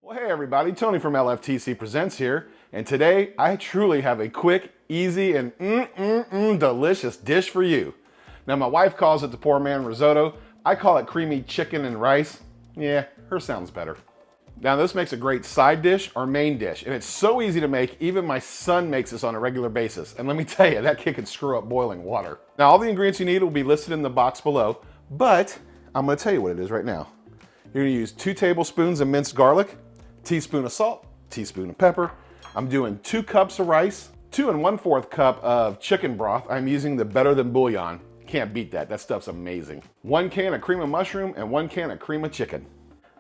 Well, hey everybody, Tony from LFTC Presents here, and today I truly have a quick, easy, and delicious dish for you. Now my wife calls it the poor man risotto. I call it creamy chicken and rice. Yeah, hers sounds better. Now this makes a great side dish or main dish, and it's so easy to make, even my son makes this on a regular basis. And let me tell you, that kid can screw up boiling water. Now all the ingredients you need will be listed in the box below, but I'm gonna tell you what it is right now. You're gonna use 2 tablespoons of minced garlic, teaspoon of salt, teaspoon of pepper. I'm doing 2 cups of rice, 2 1/4 cup of chicken broth. I'm using the Better Than Bouillon. Can't beat that, that stuff's amazing. 1 can of cream of mushroom and 1 can of cream of chicken.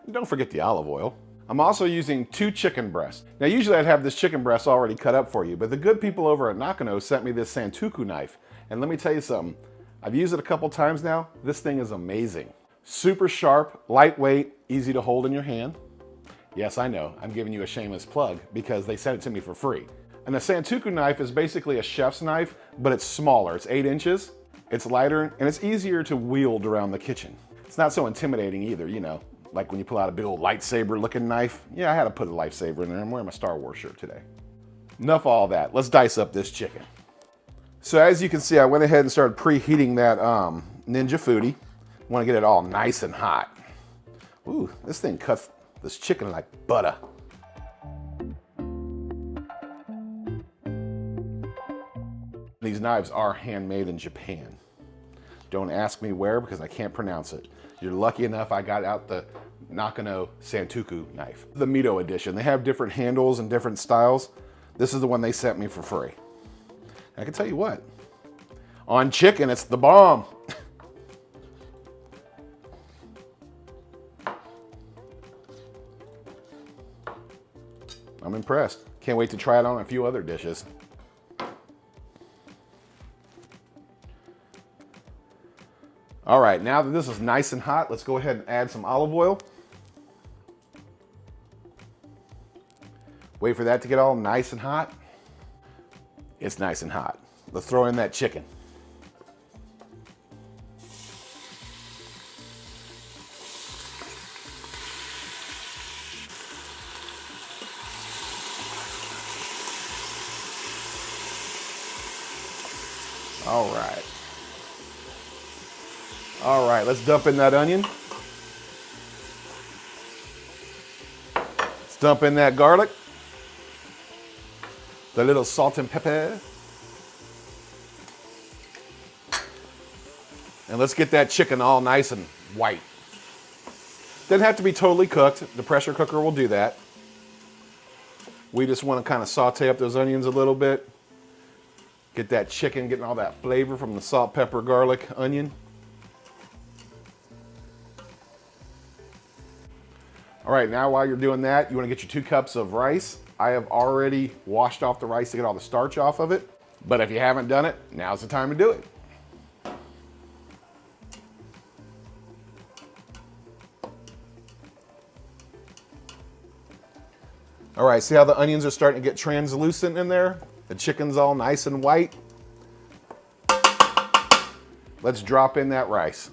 And don't forget the olive oil. I'm also using 2 chicken breasts. Now usually I'd have this chicken breast already cut up for you, but the good people over at Nakano sent me this santoku knife. And let me tell you something, I've used it a couple times now. This thing is amazing. Super sharp, lightweight, easy to hold in your hand. Yes, I know, I'm giving you a shameless plug because they sent it to me for free. And the santoku knife is basically a chef's knife, but it's smaller. It's 8 inches, it's lighter, and it's easier to wield around the kitchen. It's not so intimidating either, you know, like when you pull out a big old lightsaber looking knife. Yeah, I had to put a lightsaber in there. I'm wearing my Star Wars shirt today. Enough of all that, let's dice up this chicken. So as you can see, I went ahead and started preheating that Ninja Foodi. Want to get it all nice and hot. Ooh, this thing cuts this chicken like butter. These knives are handmade in Japan. Don't ask me where because I can't pronounce it. You're lucky enough I got out the Nakano Santoku knife. The Mito edition. They have different handles and different styles. This is the one they sent me for free. I can tell you what, on chicken, it's the bomb. I'm impressed. Can't wait to try it on a few other dishes. All right, now that this is nice and hot, let's go ahead and add some olive oil. Wait for that to get all nice and hot. It's nice and hot. Let's throw in that chicken. All right. All right, let's dump in that onion. Let's dump in that garlic. The little salt and pepper. And let's get that chicken all nice and white. Doesn't have to be totally cooked. The pressure cooker will do that. We just want to kind of saute up those onions a little bit. Get that chicken, getting all that flavor from the salt, pepper, garlic, onion. All right, now while you're doing that, you want to get your 2 cups of rice. I have already washed off the rice to get all the starch off of it. But if you haven't done it, now's the time to do it. All right, see how the onions are starting to get translucent in there? The chicken's all nice and white. Let's drop in that rice.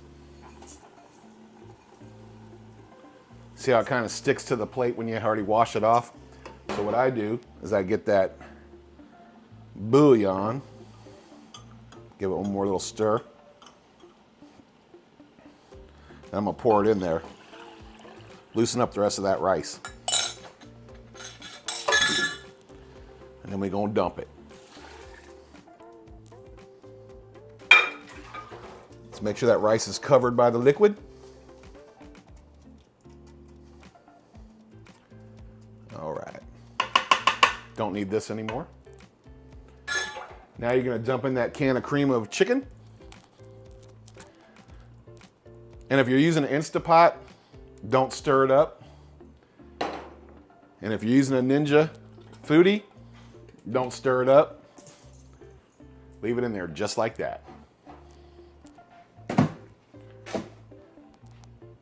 See how it kind of sticks to the plate when you already wash it off? So what I do is I get that bouillon, give it one more little stir. And I'm gonna pour it in there. Loosen up the rest of that rice. And then we're gonna dump it. Let's make sure that rice is covered by the liquid. All right. Don't need this anymore. Now you're gonna dump in that can of cream of chicken. And if you're using an Instapot, don't stir it up. And if you're using a Ninja Foodi, don't stir it up. Leave it in there just like that.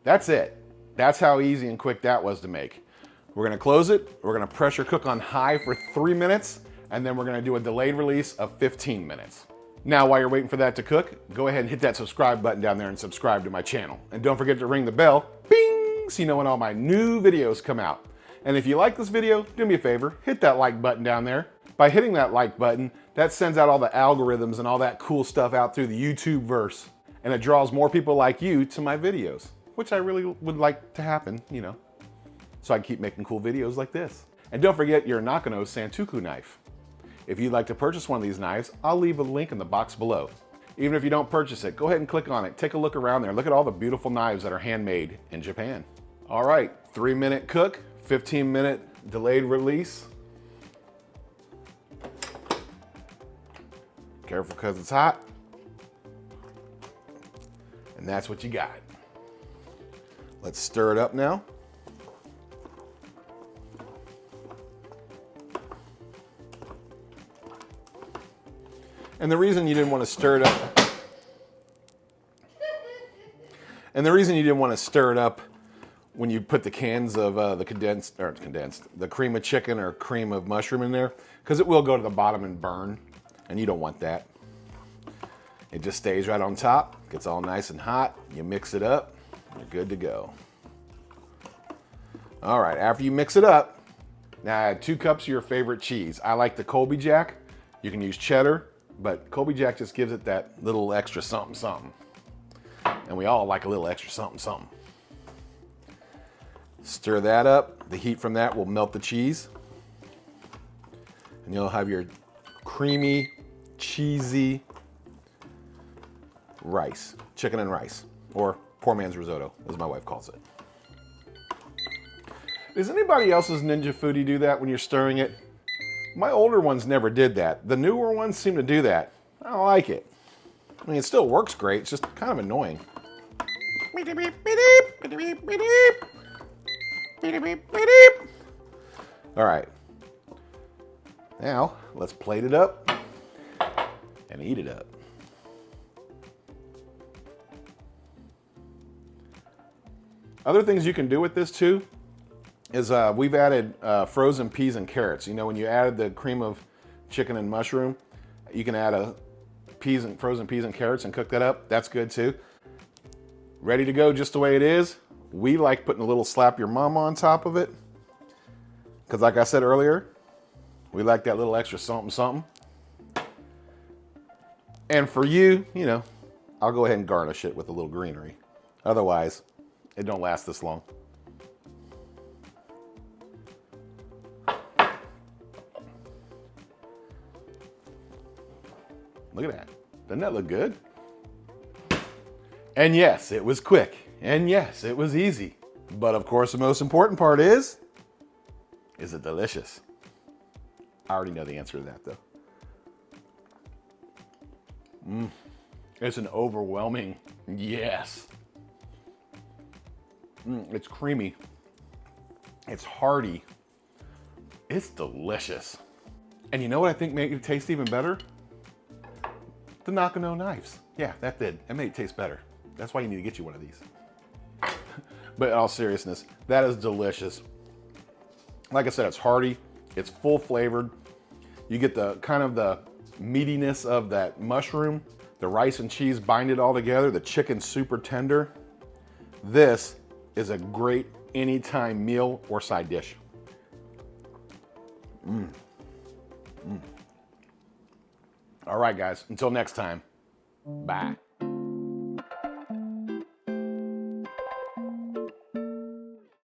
That's it. That's how easy and quick that was to make. We're gonna close it. We're gonna pressure cook on high for 3 minutes, and then we're gonna do a delayed release of 15 minutes. Now, while you're waiting for that to cook, go ahead and hit that subscribe button down there and subscribe to my channel. And don't forget to ring the bell, bing, so you know when all my new videos come out. And if you like this video, do me a favor, hit that like button down there. By hitting that like button, that sends out all the algorithms and all that cool stuff out through the YouTube verse. And it draws more people like you to my videos, which I really would like to happen, you know, so I can keep making cool videos like this. And don't forget your Nakano Santoku knife. If you'd like to purchase one of these knives, I'll leave a link in the box below. Even if you don't purchase it, go ahead and click on it. Take a look around there. Look at all the beautiful knives that are handmade in Japan. All right, 3-minute cook, 15-minute delayed release. Careful because it's hot. And that's what you got. Let's stir it up now. And the reason you didn't want to stir it up, when you put the cans of the cream of chicken or cream of mushroom in there, because it will go to the bottom and burn, and you don't want that. It just stays right on top, gets all nice and hot. You mix it up, you're good to go. All right, after you mix it up, now add 2 cups of your favorite cheese. I like the Colby Jack. You can use cheddar, but Colby Jack just gives it that little extra something something. And we all like a little extra something something. Stir that up. The heat from that will melt the cheese. And you'll have your creamy, cheesy rice, chicken and rice, or poor man's risotto, as my wife calls it. Does anybody else's Ninja Foodi do that when you're stirring it? My older ones never did that. The newer ones seem to do that. I don't like it. I mean, it still works great. It's just kind of annoying. All right. Now, let's plate it up and eat it up. Other things you can do with this too is we've added frozen peas and carrots. You know, when you added the cream of chicken and mushroom, you can add frozen peas and carrots and cook that up. That's good too. Ready to go just the way it is. We like putting a little slap your mama on top of it, because like I said earlier, we like that little extra something something. And for you, you know, I'll go ahead and garnish it with a little greenery. Otherwise, it don't last this long. Look at that. Doesn't that look good? And yes, it was quick. And yes, it was easy. But of course, the most important part is it delicious? I already know the answer to that though. It's an overwhelming yes. It's creamy. It's hearty. It's delicious. And you know what I think made it taste even better? The Nakano knives. Yeah, that did. It made it taste better. That's why you need to get you one of these. But in all seriousness, that is delicious. Like I said, it's hearty. It's full flavored. You get the kind of the meatiness of that mushroom. The rice and cheese bind it all together. The chicken's super tender. This is a great anytime meal or side dish. All right, guys, until next time, bye.